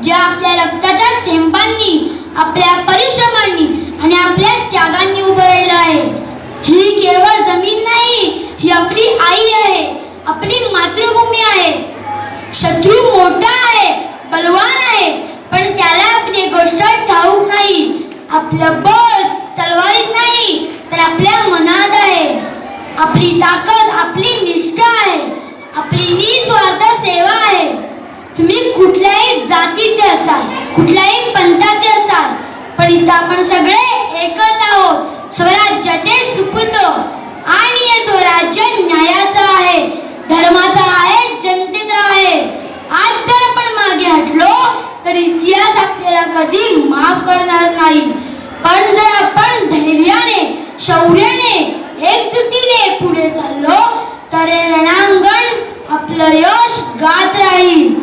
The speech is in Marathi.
जे आपल्या रक्ताच्या थेंबांनी, आपल्या परिश्रमांनी आणि आपल्या त्यागांनी उभं राहिलं आहे. ही केवळ जमीन नाही, ही आपली आई आहे, आपली मातृभूमी आहे. शत्रू मोठा आहे, बलवान आहे, पण त्याला आपली गोष्ट ठाऊक नाही. आपलं बळ तलवारीत नाही तर आपल्या मनात आहे. आपली ताकद आपली निष्ठा आहे, आपली निस्वार्थ सेवा आहे. तुम्ही कुठल्याही जातीचे असाल, कुठल्याही पंथाचे असाल, पण इथं आपण सगळे एकच आहोत. स्वराज्याचे सुपुत्र आणि हे स्वराज्य न्यायाचं आहे, धर्माचं आहे, जनतेचं आहे. आज जर आपण मागे हटलो तर इतिहास आपल्याला कधी माफ करणार नाही. पण जर आपण धैर्याने, शौर्याने, एकजुटीने पुढे चाललो तर हे रणांगण आपलं यश गात राहील.